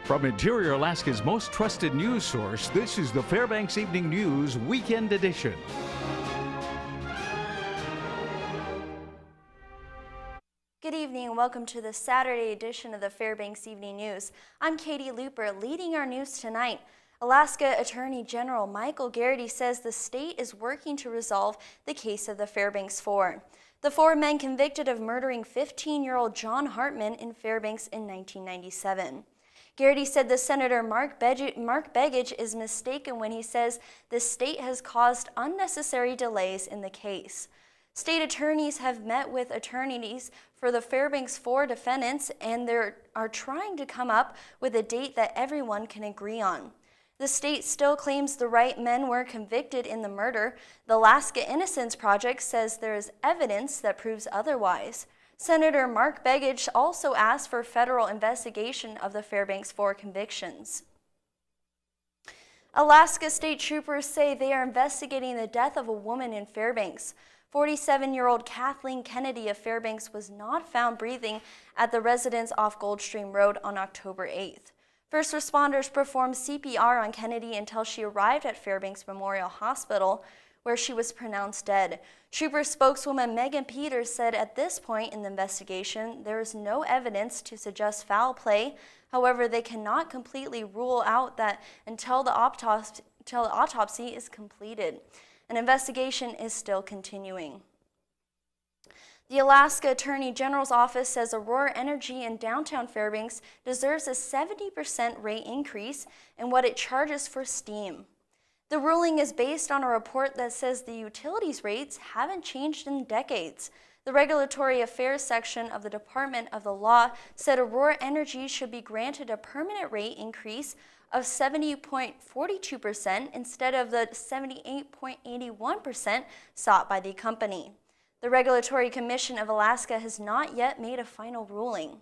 From Interior Alaska's most trusted news source, this is the Fbx Evening News Weekend Edition. Good evening and welcome to the Saturday edition of the Fbx Evening News. I'm Katie Looper, leading our news tonight. Alaska Attorney General Michael Garrity says the state is working to resolve the case of the Fairbanks Four. The four men convicted of murdering 15-year-old John Hartman in Fairbanks in 1997. Garrity said the Senator Mark Begich is mistaken when he says the state has caused unnecessary delays in the case. State attorneys have met with attorneys for the Fairbanks Four defendants and they are trying to come up with a date that everyone can agree on. The state still claims the right men were convicted in the murder. The Alaska Innocence Project says there is evidence that proves otherwise. Senator Mark Begich also asked for federal investigation of the Fairbanks Four convictions. Alaska state troopers say they are investigating the death of a woman in Fairbanks. 47-year-old Kathleen Kennedy of Fairbanks was not found breathing at the residence off Goldstream Road on October 8th. First responders performed CPR on Kennedy until she arrived at Fairbanks Memorial Hospital, where she was pronounced dead. Trooper spokeswoman Megan Peters said at this point in the investigation, there is no evidence to suggest foul play. However, they cannot completely rule out that until the autopsy is completed. An investigation is still continuing. The Alaska Attorney General's office says Aurora Energy in downtown Fairbanks deserves a 70% rate increase in what it charges for steam. The ruling is based on a report that says the utilities rates haven't changed in decades. The Regulatory Affairs section of the Department of the Law said Aurora Energy should be granted a permanent rate increase of 70.42% instead of the 78.81% sought by the company. The Regulatory Commission of Alaska has not yet made a final ruling.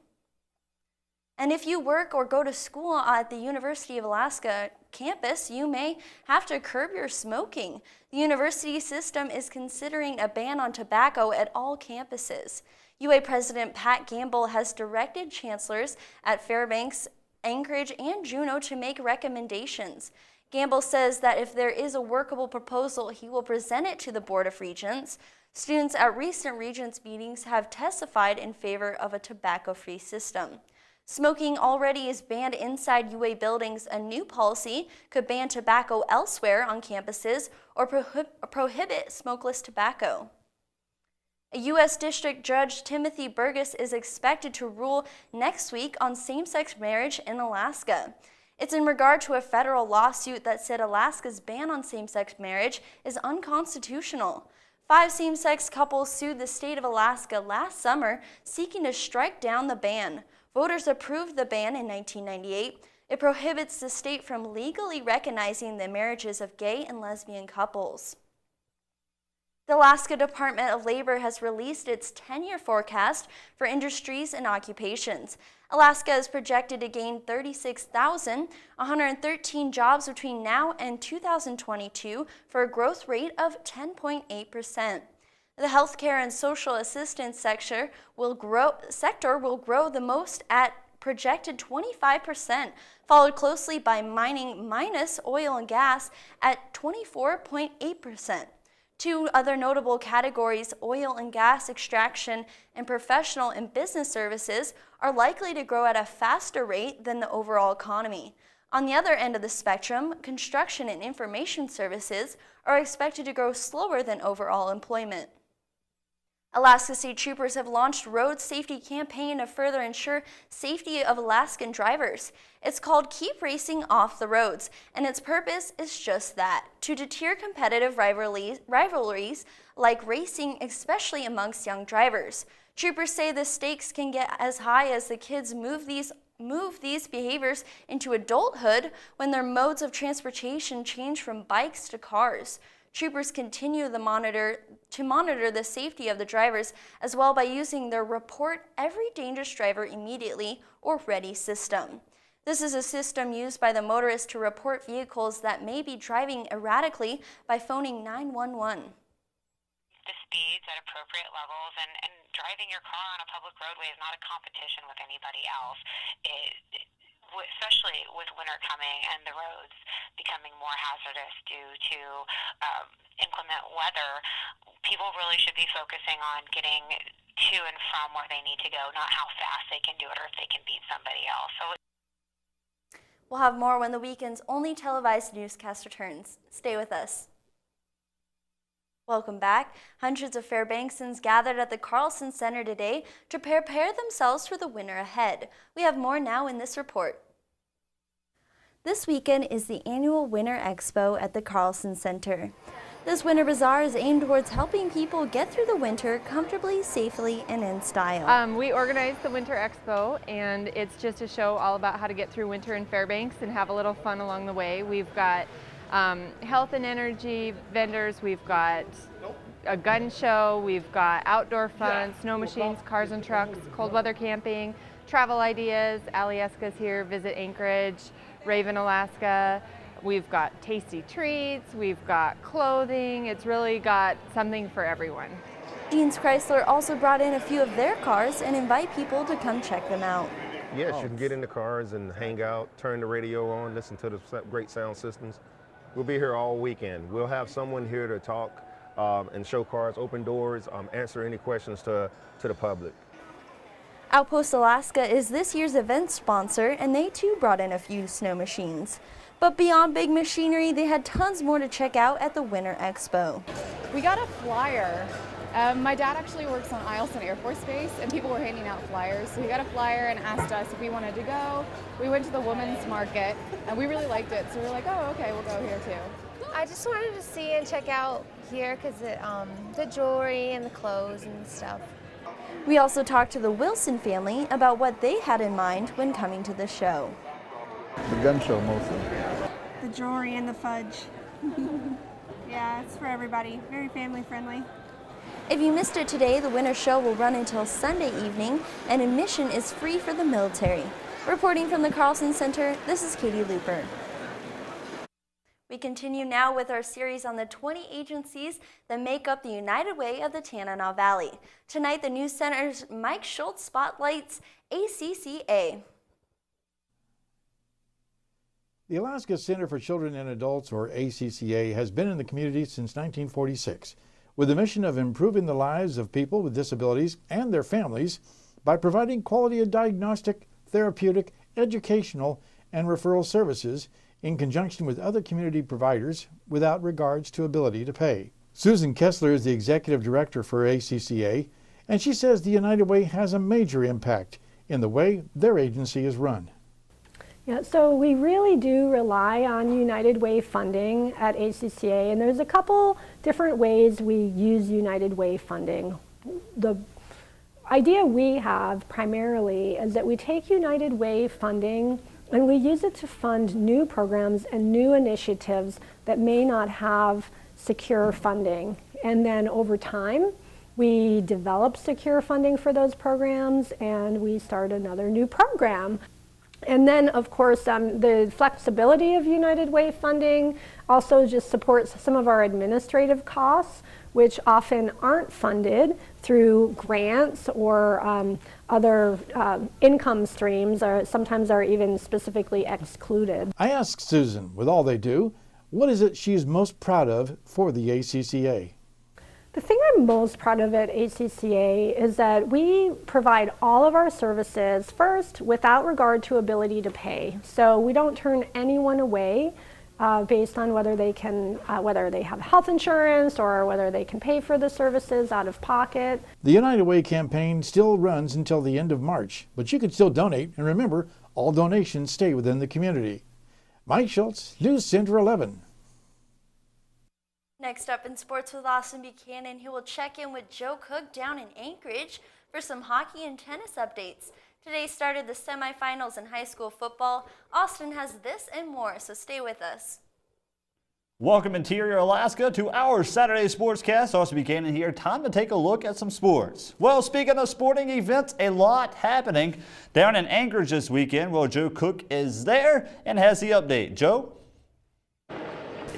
And if you work or go to school at the University of Alaska campus, you may have to curb your smoking. The university system is considering a ban on tobacco at all campuses. UA President Pat Gamble has directed chancellors at Fairbanks, Anchorage, and Juneau to make recommendations. Gamble says that if there is a workable proposal, he will present it to the Board of Regents. Students at recent Regents meetings have testified in favor of a tobacco-free system. Smoking already is banned inside UA buildings. A new policy could ban tobacco elsewhere on campuses or prohibit smokeless tobacco. A U.S. District Judge Timothy Burgess is expected to rule next week on same-sex marriage in Alaska. It's in regard to a federal lawsuit that said Alaska's ban on same-sex marriage is unconstitutional. 5 same-sex couples sued the state of Alaska last summer seeking to strike down the ban. Voters approved the ban in 1998. It prohibits the state from legally recognizing the marriages of gay and lesbian couples. The Alaska Department of Labor has released its 10-year forecast for industries and occupations. Alaska is projected to gain 36,113 jobs between now and 2022 for a growth rate of 10.8%. The healthcare and social assistance sector will grow the most at projected 25%, followed closely by mining minus oil and gas at 24.8%. 2 other notable categories, oil and gas extraction and professional and business services, are likely to grow at a faster rate than the overall economy. On the other end of the spectrum, construction and information services are expected to grow slower than overall employment. Alaska State Troopers have launched a road safety campaign to further ensure safety of Alaskan drivers. It's called Keep Racing Off the Roads, and its purpose is just that, to deter competitive rivalries like racing, especially amongst young drivers. Troopers say the stakes can get as high as the kids move these behaviors into adulthood when their modes of transportation change from bikes to cars. Troopers continue to monitor the safety of the drivers as well by using their Report Every Dangerous Driver Immediately or READY system. This is a system used by the motorists to report vehicles that may be driving erratically by phoning 911. The speeds at appropriate levels, and driving your car on a public roadway is not a competition with anybody else. especially with winter coming and the roads becoming more hazardous due to inclement weather, people really should be focusing on getting to and from where they need to go, not how fast they can do it or if they can beat somebody else. So we'll have more when the weekend's only televised newscast returns. Stay with us. Welcome back. Hundreds of Fairbanksans gathered at the Carlson Center today to prepare themselves for the winter ahead. We have more now in this report. This weekend is the annual Winter Expo at the Carlson Center. This winter bazaar is aimed towards helping people get through the winter comfortably, safely, and in style. We organized the Winter Expo, and it's just a show all about how to get through winter in Fairbanks and have a little fun along the way. We've got health and energy vendors, we've got a gun show, we've got outdoor fun, snow machines, cars and trucks, cold weather camping, travel ideas. Alyeska's here, Visit Anchorage, Raven, Alaska. We've got tasty treats, we've got clothing. It's really got something for everyone. Jeans Chrysler also brought in a few of their cars and invite people to come check them out. Yes, you can get in the cars and hang out, turn the radio on, listen to the great sound systems. We'll be here all weekend. We'll have someone here to talk and show cars, open doors, answer any questions to the public. Outpost Alaska is this year's event sponsor, and they too brought in a few snow machines. But beyond big machinery, they had tons more to check out at the Winter Expo. We got a flyer. My dad actually works on Eielson Air Force Base, and people were handing out flyers. So he got a flyer and asked us if we wanted to go. We went to the women's market, and we really liked it. So we were like, oh, okay, we'll go here too. I just wanted to see and check out here because the jewelry and the clothes and stuff. We also talked to the Wilson family about what they had in mind when coming to the show. The gun show mostly. The jewelry and the fudge. Yeah, it's for everybody. Very family friendly. If you missed it today, the winter show will run until Sunday evening, and admission is free for the military. Reporting from the Carlson Center, this is Katie Looper. We continue now with our series on the 20 agencies that make up the United Way of the Tanana Valley. Tonight, the News Center's Mike Schultz spotlights ACCA. The Alaska Center for Children and Adults, or ACCA, has been in the community since 1946 with the mission of improving the lives of people with disabilities and their families by providing quality of diagnostic, therapeutic, educational, and referral services in conjunction with other community providers without regards to ability to pay. Susan Kessler is the executive director for ACCA, and she says the United Way has a major impact in the way their agency is run. Yeah, so we really do rely on United Way funding at ACCA, and there's a couple different ways we use United Way funding. The idea we have primarily is that we take United Way funding and we use it to fund new programs and new initiatives that may not have secure funding. And then over time, we develop secure funding for those programs and we start another new program. And then, of course, the flexibility of United Way funding also just supports some of our administrative costs, which often aren't funded through grants or other income streams, or sometimes are even specifically excluded. I asked Susan, with all they do, what is it she's most proud of for the ACCA? The thing I'm most proud of at ACCA is that we provide all of our services first without regard to ability to pay. So we don't turn anyone away based on whether they can, whether they have health insurance or whether they can pay for the services out of pocket. The United Way campaign still runs until the end of March, but you can still donate, and remember, all donations stay within the community. Mike Schultz, News Center 11. Next up in sports with Austin Buchanan, he will check in with Joe Cook down in Anchorage for some hockey and tennis updates. Today started the semifinals in high school football. Austin has this and more, so stay with us. Welcome Interior Alaska to our Saturday Sportscast. Austin Buchanan here. Time to take a look at some sports. Well, speaking of sporting events, a lot happening down in Anchorage this weekend. Well, Joe Cook is there and has the update. Joe?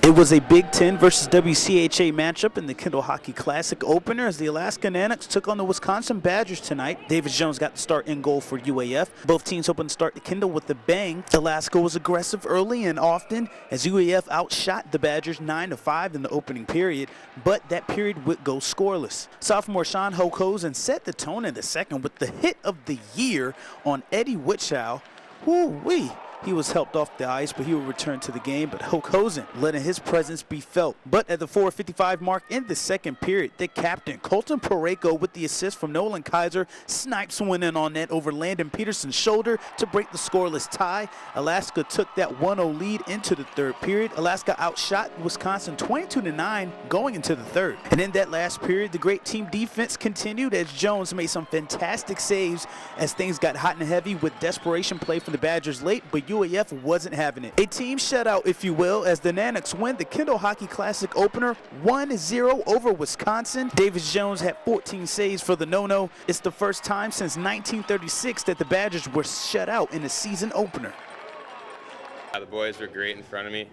It was a Big Ten versus WCHA matchup in the Kendall Hockey Classic opener as the Alaska Nanooks took on the Wisconsin Badgers tonight. Davis Jones got the start in goal for UAF. Both teams hoping to start the Kendall with a bang. Alaska was aggressive early and often as UAF outshot the Badgers 9-5 in the opening period, but that period would go scoreless. Sophomore Sean Hokosen set the tone in the second with the hit of the year on Eddie Witschow. Woo-wee. He was helped off the ice, but he will return to the game. But Hokosen letting his presence be felt. But at the 4:55 mark in the second period, the captain, Colton Pareko, with the assist from Nolan Kaiser, snipes one in on net over Landon Peterson's shoulder to break the scoreless tie. Alaska took that 1-0 lead into the third period. Alaska outshot Wisconsin 22-9 going into the third. And in that last period, the great team defense continued as Jones made some fantastic saves as things got hot and heavy with desperation play from the Badgers late, but UAF wasn't having it. A team shutout, if you will, as the Nanooks win the Kendall Hockey Classic opener 1-0 over Wisconsin. Davis Jones had 14 saves for the no-no. It's the first time since 1936 that the Badgers were shut out in a season opener. The boys were great in front of me,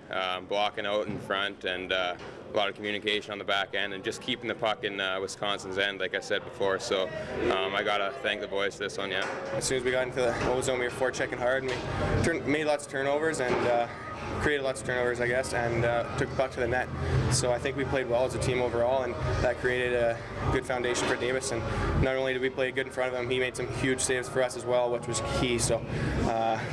blocking out in front, and a lot of communication on the back end, and just keeping the puck in Wisconsin's end, like I said before. So I gotta thank the boys for this one. Yeah. As soon as we got into the O zone, we were forechecking hard, and we made lots of turnovers and created lots of turnovers, I guess, and took the puck to the net. So I think we played well as a team overall, and that created a good foundation for Davis. And not only did we play good in front of him, he made some huge saves for us as well, which was key. So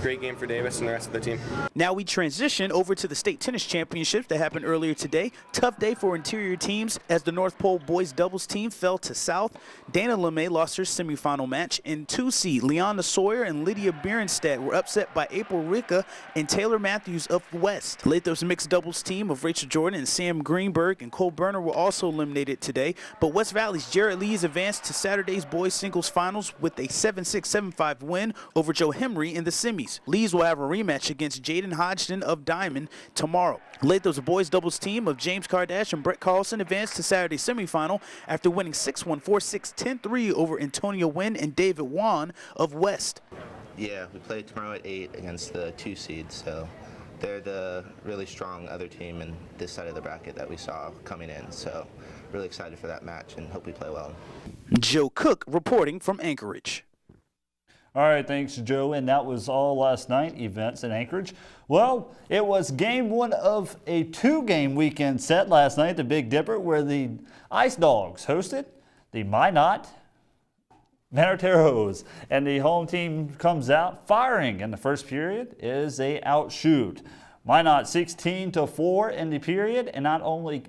great game for Davis and the rest of the team. Now we transition over to the state tennis championships that happened earlier today. Tough day for interior teams as the North Pole boys doubles team fell to South. Dana LeMay lost her semifinal match, and 2-seed Leona Sawyer and Lydia Bierenstad were upset by April Ricca and Taylor Matthews of West. Lathrop's mixed doubles team of Rachel Jordan and Sam Greenberg and Cole Berner were also eliminated today, but West Valley's Jared Lees advanced to Saturday's boys singles finals with a 7-6-7-5 win over Joe Henry in the semis. Lees will have a rematch against Jaden Hodgson of Diamond tomorrow. Lathrop's boys doubles team of James Kardash and Brett Carlson advanced to Saturday's semifinal after winning 6-1, 4-6, 10-3 over Antonio Wynn and David Wan of West. Yeah, we play tomorrow at 8 against the 2-seed, so they're the really strong other team in this side of the bracket that we saw coming in. So really excited for that match and hope we play well. Joe Cook reporting from Anchorage. All right, thanks, Joe. And that was all last night events in Anchorage. Well, it was game one of a 2-game weekend set last night, the Big Dipper, where the Ice Dogs hosted the Minot Manorteros, and the home team comes out firing in the first period as they outshoot Minot 16-4 in the period, and not only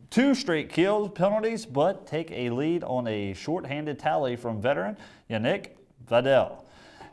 2 straight kill penalties, but take a lead on a shorthanded tally from veteran Yannick Vadel.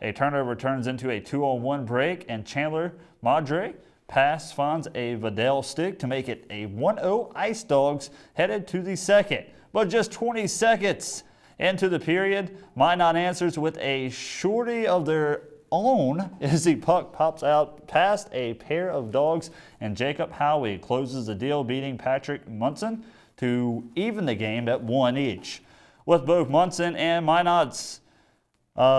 A turnover turns into a 2-on-1 break, and Chandler Madre pass finds a Vadel stick to make it a 1-0 Ice Dogs headed to the second. But just 20 seconds into the period, Minot answers with a shorty of their own as the puck pops out past a pair of Dogs, and Jacob Howie closes the deal, beating Patrick Munson to even the game at 1 each. With both Munson and Minot's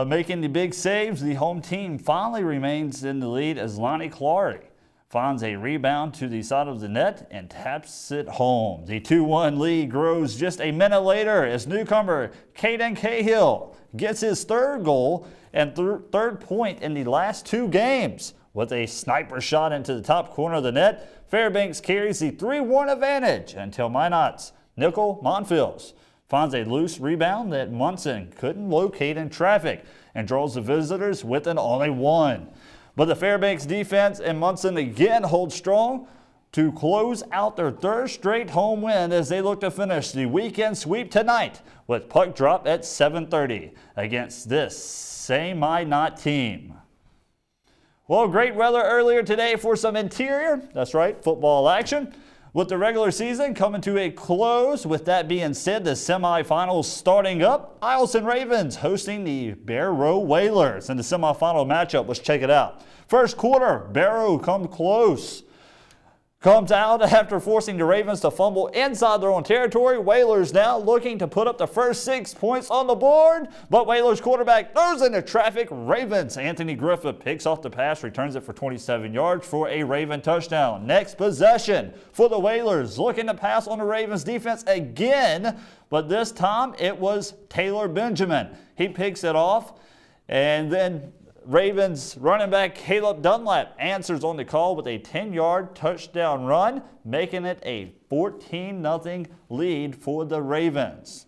making the big saves, the home team finally remains in the lead as Lonnie Clary finds a rebound to the side of the net and taps it home. The 2-1 lead grows just a minute later as newcomer Caden Cahill gets his third goal and third point in the last 2 games. With a sniper shot into the top corner of the net, Fairbanks carries the 3-1 advantage until Minot's Nickel Monfils finds a loose rebound that Munson couldn't locate in traffic and draws the visitors with an only 1. But the Fairbanks defense and Munson again hold strong to close out their 3rd straight home win as they look to finish the weekend sweep tonight with puck drop at 7:30 against this same Minot team. Well, great weather earlier today for some interior, that's right, football action. With the regular season coming to a close, with that being said, the semifinals starting up. Eielson Ravens hosting the Barrow Whalers in the semifinal matchup. Let's check it out. First quarter, Barrow come close comes out after forcing the Ravens to fumble inside their own territory. Whalers now looking to put up the first 6 points on the board, but Whalers quarterback throws into traffic. Ravens Anthony Griffith picks off the pass, returns it for 27 yards for a Raven touchdown. Next possession for the Whalers, looking to pass on the Ravens defense again, but this time it was Taylor Benjamin. He picks it off, and then Ravens running back Caleb Dunlap answers on the call with a 10-yard touchdown run, making it a 14-0 lead for the Ravens.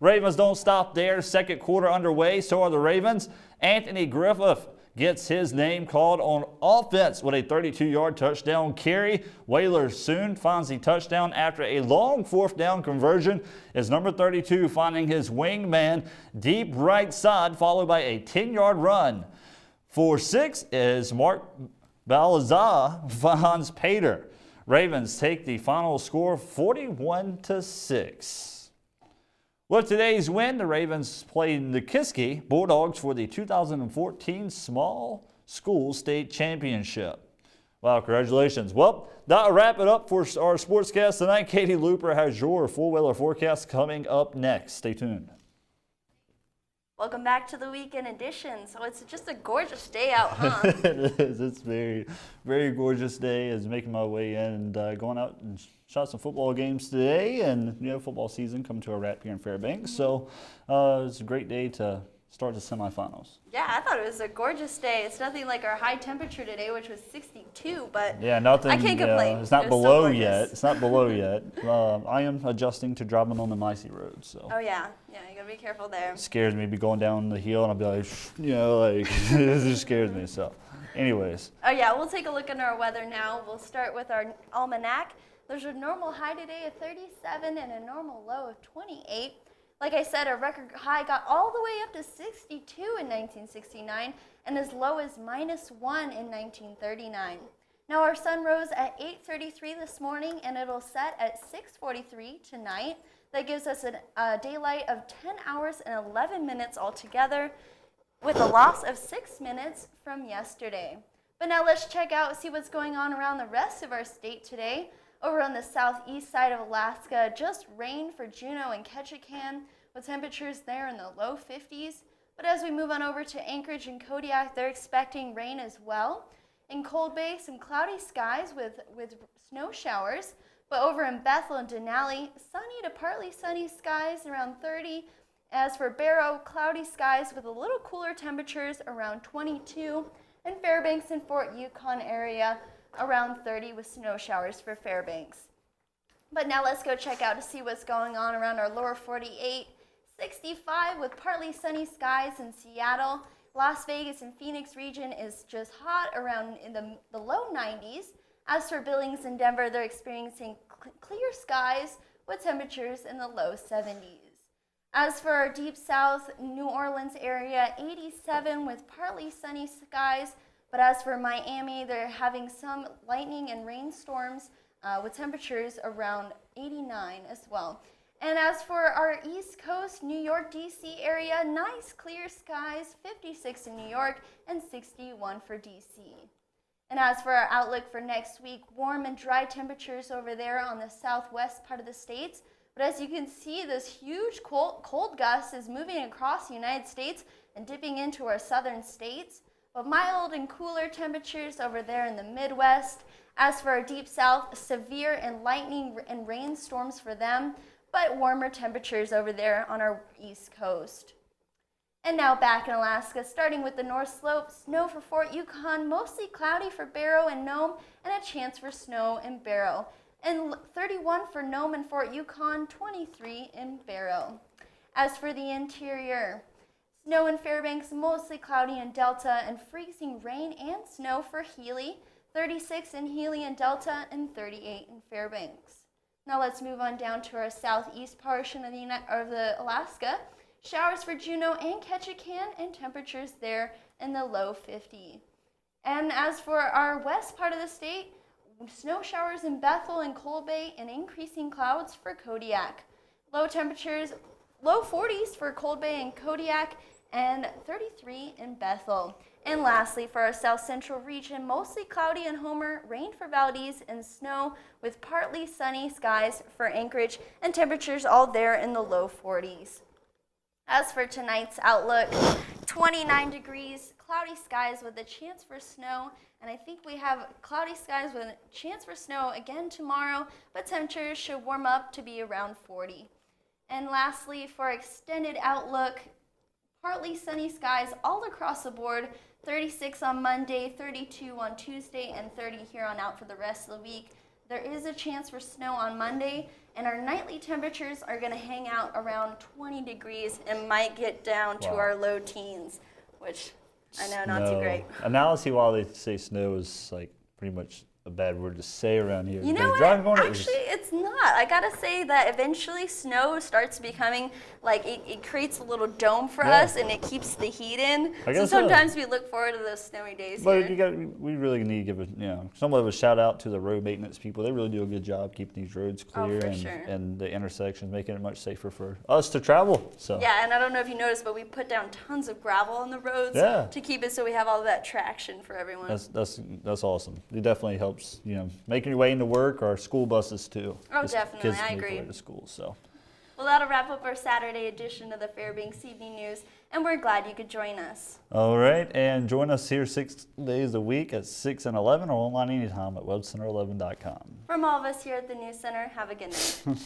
Ravens don't stop there. Second quarter underway, so are the Ravens. Anthony Griffith gets his name called on offense with a 32-yard touchdown carry. Whalers soon finds the touchdown after a long fourth down conversion, as number 32 finding his wingman deep right side, followed by a 10-yard run. For 6 is Mark Balazar finds Pater. Ravens take the final score 41-6. With today's win, the Ravens played the Kiski Bulldogs for the 2014 Small School State Championship. Wow, congratulations. Well, that'll wrap it up for our sportscast tonight. Katie Looper has your full weather forecast coming up next. Stay tuned. Welcome back to the weekend edition. So it's just a gorgeous day out, huh? It is. It's very, very gorgeous day. Is making my way in and going out and shot some football games today, and football season coming to a wrap here in Fairbanks. So it's a great day to start the semifinals. Yeah, I thought it was a gorgeous day. It's nothing like our high temperature today, which was 62, but yeah, nothing. I can't complain. It's not below yet. It's not below yet. I am adjusting to driving on the icy roads. So. Oh yeah, you gotta be careful there. It scares me to be going down the hill, and I'll be like, it just scares me. So, anyways. Oh yeah, we'll take a look at our weather now. We'll start with our almanac. There's a normal high today of 37 and a normal low of 28. Like I said, a record high got all the way up to 62 in 1969 and as low as -1 in 1939. Now our sun rose at 8:33 this morning and it'll set at 6:43 tonight. That gives us a daylight of 10 hours and 11 minutes altogether, with a loss of 6 minutes from yesterday. But now let's check out, see what's going on around the rest of our state today. Over on the southeast side of Alaska, just rain for Juneau and Ketchikan, with temperatures there in the low 50s. But as we move on over to Anchorage and Kodiak, they're expecting rain as well. In Cold Bay, some cloudy skies with snow showers. But over in Bethel and Denali, sunny to partly sunny skies around 30. As for Barrow, cloudy skies with a little cooler temperatures around 22. And Fairbanks and Fort Yukon area, around 30 with snow showers for Fairbanks. But now let's go check out to see what's going on around our lower 48. 65 with partly sunny skies in Seattle. Las Vegas and Phoenix region is just hot around in the low 90s. As for Billings and Denver, they're experiencing clear skies with temperatures in the low 70s. As for our deep south New Orleans area, 87 with partly sunny skies. But as for Miami, they're having some lightning and rainstorms with temperatures around 89 as well. And as for our East Coast, New York, D.C. area, nice clear skies, 56 in New York and 61 for D.C. And as for our outlook for next week, warm and dry temperatures over there on the southwest part of the states. But as you can see, this huge cold gust is moving across the United States and dipping into our southern states. But mild and cooler temperatures over there in the Midwest. As for our deep south, severe and lightning and rainstorms for them, but warmer temperatures over there on our east coast. And now back in Alaska, starting with the North Slope, snow for Fort Yukon, mostly cloudy for Barrow and Nome, and a chance for snow in Barrow. And 31 for Nome and Fort Yukon, 23 in Barrow. As for the interior, snow in Fairbanks, mostly cloudy in Delta, and freezing rain and snow for Healy, 36 in Healy and Delta, and 38 in Fairbanks. Now let's move on down to our southeast portion of the Alaska. Showers for Juneau and Ketchikan, and temperatures there in the low 50. And as for our west part of the state, snow showers in Bethel and Cold Bay, and increasing clouds for Kodiak. Low temperatures, low 40s for Cold Bay and Kodiak, and 33 in Bethel. And lastly, for our south central region, mostly cloudy in Homer, rain for Valdez, and snow with partly sunny skies for Anchorage, and temperatures all there in the low 40s. As for tonight's outlook, 29 degrees, cloudy skies with a chance for snow, and I think we have cloudy skies with a chance for snow again tomorrow, but temperatures should warm up to be around 40. And lastly, for extended outlook, partly sunny skies all across the board, 36 on Monday, 32 on Tuesday, and 30 here on out for the rest of the week. There is a chance for snow on Monday, and our nightly temperatures are going to hang out around 20 degrees and might get down to our low teens, which I know not too great. And now I see why they say snow is like pretty much a bad word to say around here. You know what? Actually, it's not. I gotta say that eventually snow starts becoming like it creates a little dome for us, and it keeps the heat in. So sometimes we look forward to those snowy days. But we really need to give somewhat of a shout out to the road maintenance people. They really do a good job keeping these roads clear and the intersections, making it much safer for us to travel. So yeah, and I don't know if you noticed, but we put down tons of gravel on the roads to keep it so we have all of that traction for everyone. That's awesome. It definitely helps. Making your way into work or school buses too. Oh, definitely, I agree. Kids way to school, so. Well, that'll wrap up our Saturday edition of the Fbx Evening News, and we're glad you could join us. All right, and join us here 6 days a week at 6 and 11 or online anytime at webcenter11.com. From all of us here at the News Center, have a good night.